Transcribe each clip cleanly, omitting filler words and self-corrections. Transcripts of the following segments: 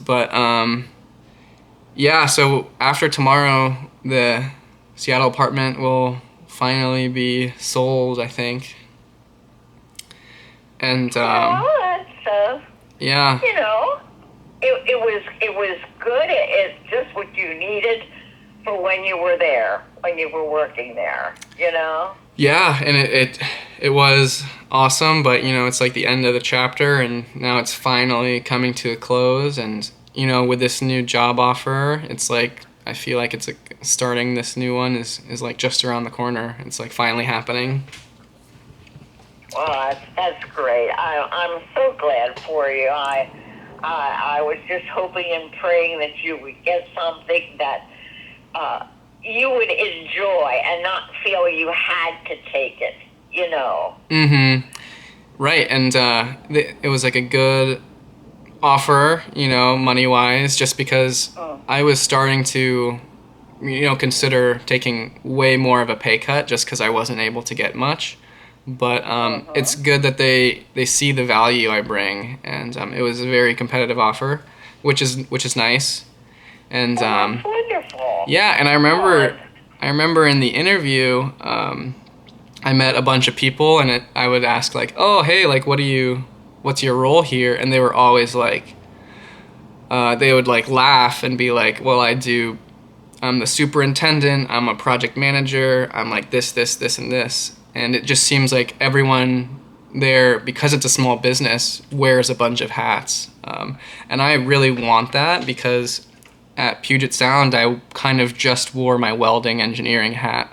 But yeah, so after tomorrow, the Seattle apartment will finally be sold, I think. And That's yeah, you know, it was good. It's just what you needed for when you were there, when you were working there. yeah, and it was awesome, but it's like the end of the chapter, and now it's finally coming to a close. And with this new job offer, it's like I feel like it's like starting this new one is like just around the corner. It's like finally happening. Well, that's great. I'm so glad for you. I was just hoping and praying that you would get something that you would enjoy and not feel you had to take it. Mm-hmm. Right, and it was like a good offer, money wise, just because I was starting to, consider taking way more of a pay cut just because I wasn't able to get much. But it's good that they see the value I bring, and it was a very competitive offer, which is nice. And That's wonderful. yeah, and I remember in the interview, I met a bunch of people, and I would ask like, oh hey, like what's your role here? And they were always like, they would like laugh and be like, well, I'm the superintendent, I'm a project manager, I'm like this, and this. And it just seems like everyone there, because it's a small business, wears a bunch of hats. And I really want that because at Puget Sound, I kind of just wore my welding engineering hat,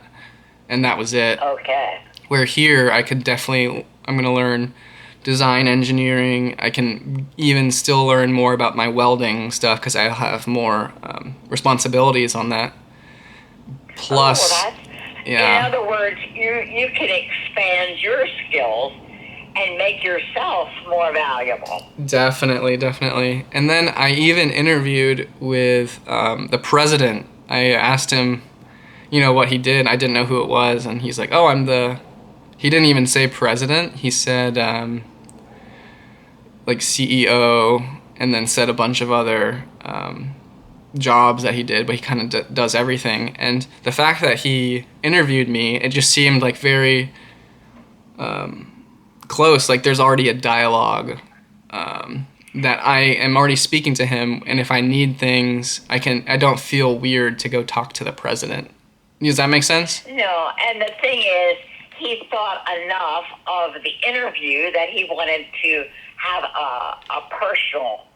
and that was it. Okay. Where here, I'm going to learn design engineering. I can even still learn more about my welding stuff because I have more responsibilities on that. Plus, well, yeah. in other words, you can expand your skills and make yourself more valuable. Definitely. And then I even interviewed with the president. I asked him, what he did. I didn't know who it was, and he's like, "Oh, He didn't even say president. He said like CEO, and then said a bunch of other jobs that he did, but he kind of does everything. And the fact that he interviewed me, it just seemed like very close. Like there's already a dialogue that I am already speaking to him, and if I need things, I don't feel weird to go talk to the president. Does that make sense? No, and the thing is, he thought enough of the interview that he wanted to have a personal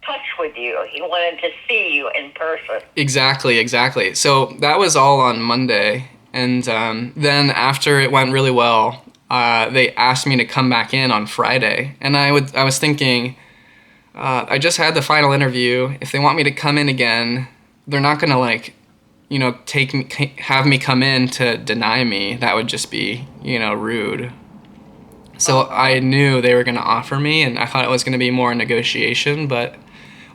touch with you. He wanted to see you in person. Exactly. So that was all on Monday, and then after it went really well, they asked me to come back in on Friday, and I was thinking, I just had the final interview. If they want me to come in again, they're not gonna have me come in to deny me. That would just be rude. So I knew they were gonna offer me, and I thought it was gonna be more a negotiation. But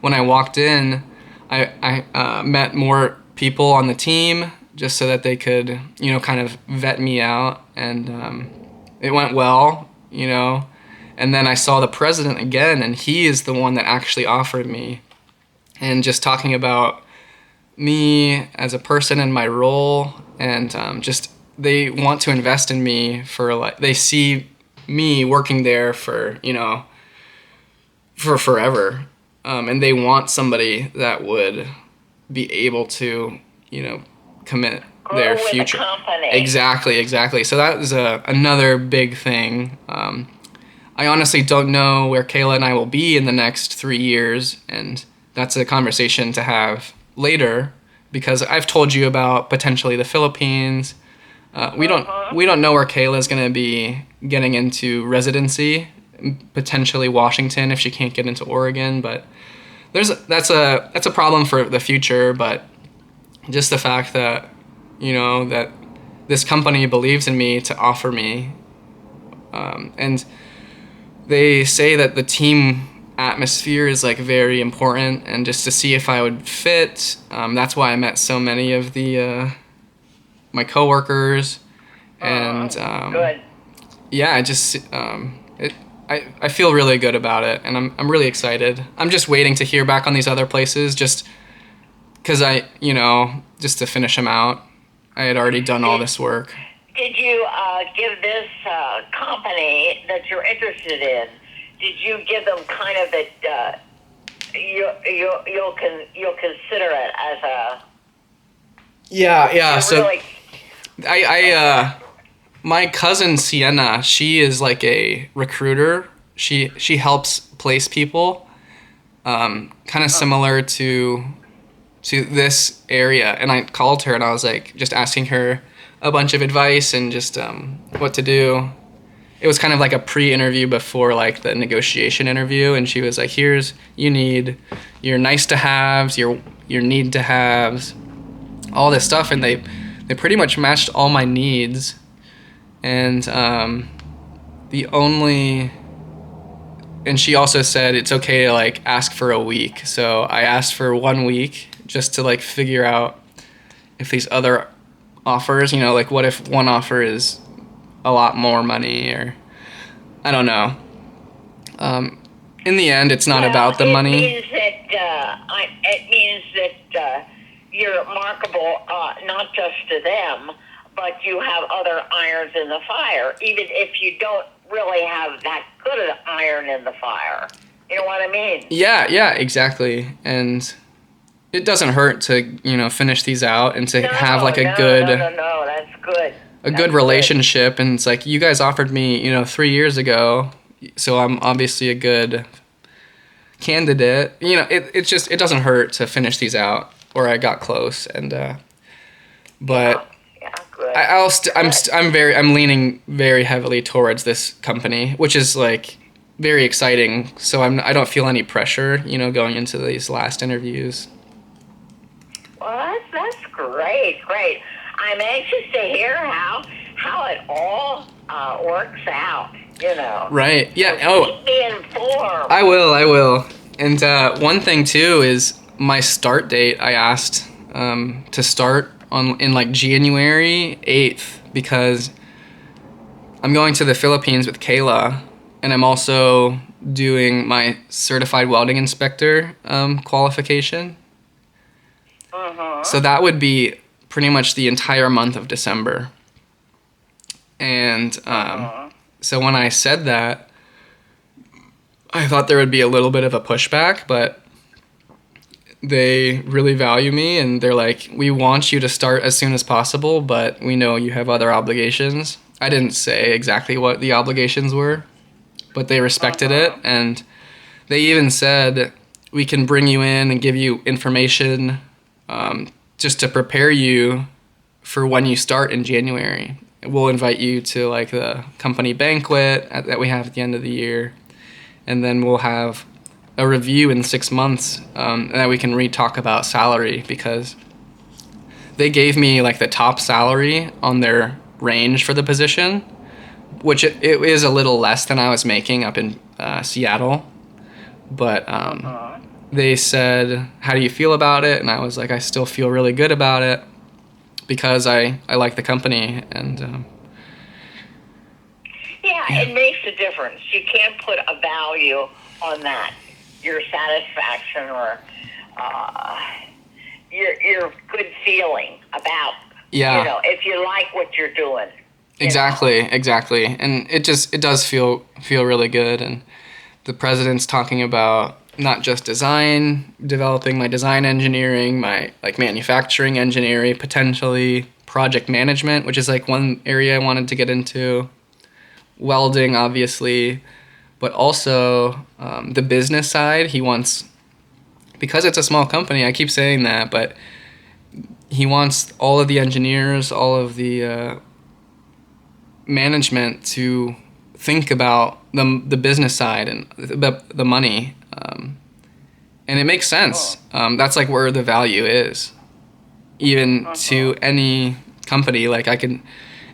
when I walked in, I met more people on the team just so that they could kind of vet me out, and it went well. And then I saw the president again, and he is the one that actually offered me. And just talking about me as a person and my role, and just they want to invest in me for they see me working there for for forever, and they want somebody that would be able to commit their Grow with future. The company. Exactly. So that is another big thing. I honestly don't know where Kayla and I will be in the next 3 years, and that's a conversation to have later, because I've told you about potentially the Philippines. We don't know where Kayla is going to be getting into residency, potentially Washington if she can't get into Oregon, but that's a problem for the future. But just the fact that that this company believes in me to offer me, and they say that the team atmosphere is like very important, and just to see if I would fit. That's why I met so many of the my coworkers, and Good. yeah, it I feel really good about it, and I'm really excited. I'm just waiting to hear back on these other places, just because just to finish them out. I had already done all Did this work. Did you give this company that you're interested in? Did you give them kind of that you'll consider it as a Yeah. you're So really my cousin Sienna, she is like a recruiter. She helps place people, kind of similar to this area. And I called her and I was like just asking her a bunch of advice and just what to do. It was kind of like a pre-interview before like the negotiation interview, and she was like, "Here's you need your nice to haves, your need to haves, all this stuff," and they pretty much matched all my needs. And the only and she also said it's okay to like ask for a week. So I asked for 1 week just to like figure out if these other offers, like what if one offer is a lot more money, or I don't know. In the end, it's not well. about the money. It means that you're markable not just to them, but you have other irons in the fire, even if you don't really have that good an iron in the fire. You know what I mean? Yeah, exactly. And it doesn't hurt to, finish these out and to No, have like no. That's good. a That's good relationship. And it's like, you guys offered me, 3 years ago, so I'm obviously a good candidate. It doesn't hurt to finish these out, or I got close. And but Yeah, good. I'm leaning very heavily towards this company, which is like very exciting. So I don't feel any pressure, going into these last interviews. Well, that's great, great. I'm anxious to hear how it all works out. Right. Yeah. So keep me informed. I will. And one thing too is my start date. I asked to start in like January 8th because I'm going to the Philippines with Kayla, and I'm also doing my certified welding inspector qualification. So that would be pretty much the entire month of December. And so when I said that, I thought there would be a little bit of a pushback, but they really value me, and they're like, "We want you to start as soon as possible, but we know you have other obligations." I didn't say exactly what the obligations were, but they respected it, and they even said, "We can bring you in and give you information just to prepare you for when you start in January. We'll invite you to like the company banquet that we have at the end of the year, and then we'll have a review in 6 months, and that we can re-talk about salary," because they gave me like the top salary on their range for the position, which it is a little less than I was making up in Seattle. But they said, "How do you feel about it?" And I was like, "I still feel really good about it because I like the company." And Yeah, it makes a difference. You can't put a value on that. Your satisfaction or your good feeling about, if you like what you're doing. Exactly. And it does feel really good. And the president's talking about not just design, developing my design engineering, my like manufacturing engineering, potentially project management, which is like one area I wanted to get into, welding, obviously, but also the business side. He wants, because it's a small company, I keep saying that, but he wants all of the engineers, all of the management to think about the business side and the money, and it makes sense. That's like where the value is, even to any company. Like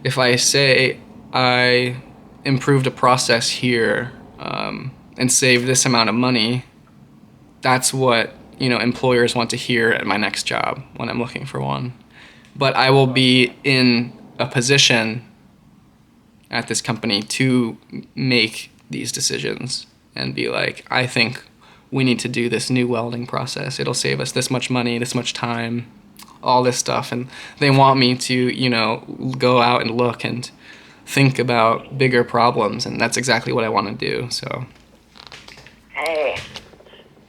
if I say I improved a process here and saved this amount of money, that's what employers want to hear at my next job when I'm looking for one. But I will be in a position at this company to make these decisions and be like, I think we need to do this new welding process. It'll save us this much money, this much time, all this stuff. And they want me to, you know, go out and look and think about bigger problems. And that's exactly what I want to do. So. Hey,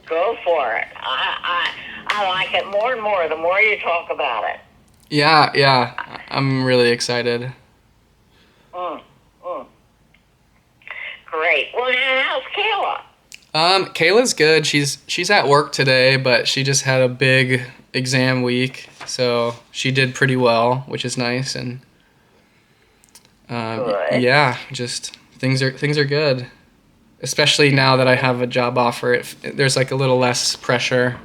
go for it. I like it more and more the more you talk about it. Yeah. I'm really excited. Great. Well, now how's Kayla? Kayla's good. She's at work today, but she just had a big exam week, so she did pretty well, which is nice. And Good. yeah, just things are good. Especially now that I have a job offer, there's like a little less pressure.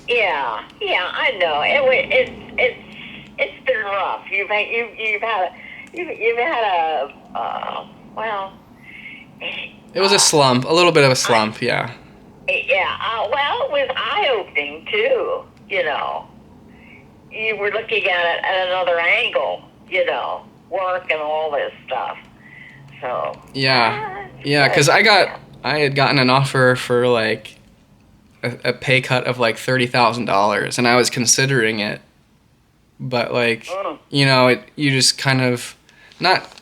Yeah, I know. It's been rough. You've had a well. It was a slump, a little bit of a slump, yeah. Yeah, well, it was eye-opening, too, you know. You were looking at it at another angle, you know, work and all this stuff. So. Yeah, because I had gotten an offer for, like, a pay cut of, like, $30,000, and I was considering it. But, like, you know, you just kind of, not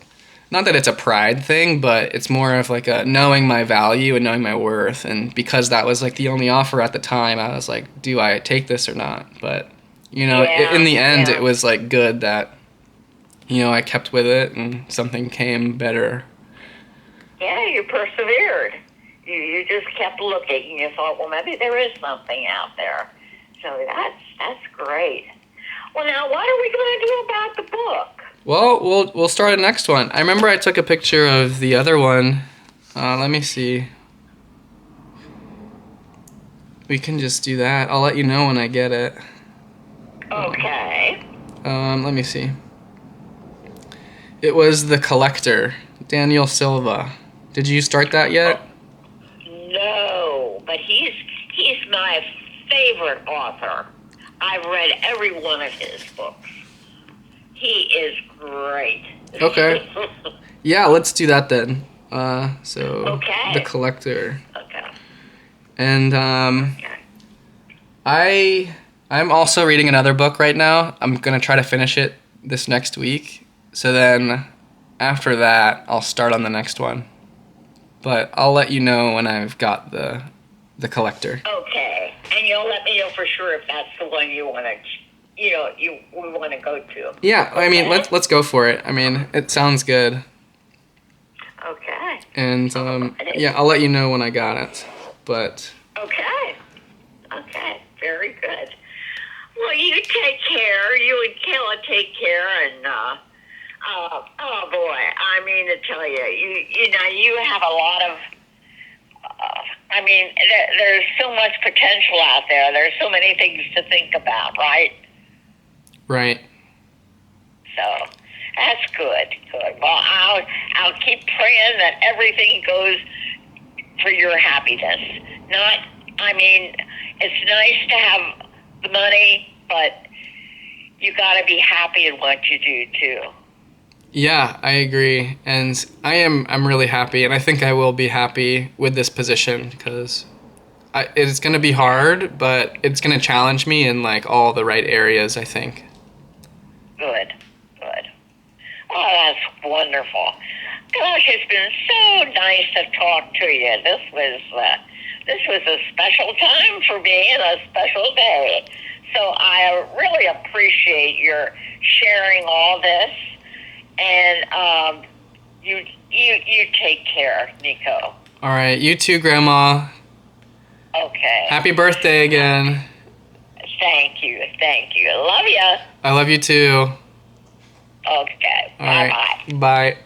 that it's a pride thing, but it's more of like a knowing my value and knowing my worth. And because that was like the only offer at the time, I was like, do I take this or not? But, you know, in the end, it was like good that, you know, I kept with it and something came better. Yeah, you persevered. You just kept looking and you thought, well, maybe there is something out there. So that's great. Well, now what are we going to do about the book? Well, we'll start the next one. I remember I took a picture of the other one. Let me see. We can just do that. I'll let you know when I get it. Okay. Let me see. It was The Collector, Daniel Silva. Did you start that yet? No, but he's my favorite author. I've read every one of his books. He is great. Okay. Yeah, let's do that then. Okay. The Collector. Okay. And I'm also reading another book right now. I'm gonna try to finish it this next week. So then after that, I'll start on the next one. But I'll let you know when I've got the Collector. Okay. And you'll let me know for sure if that's the one you want to. We want to go to. Yeah, I mean, let's go for it. I mean, it sounds good. Okay. And yeah, I'll let you know when I got it. But okay, very good. Well, you take care. You and Kayla take care, and oh boy, I mean to tell you, you have a lot of. I mean, there's so much potential out there. There's so many things to think about, right? Right. So that's good. Good. Well, I'll keep praying that everything goes for your happiness. It's nice to have the money, but you got to be happy in what you do too. Yeah, I agree, and I'm really happy, and I think I will be happy with this position because it's going to be hard, but it's going to challenge me in like all the right areas, I think. Good. Oh, that's wonderful. Gosh, it's been so nice to talk to you. This was a special time for me and a special day. So I really appreciate your sharing all this. And you take care, Nico. All right, you too, Grandma. Okay. Happy birthday again. Thank you. Love you. I love you too. Okay. All right. Bye-bye. Bye.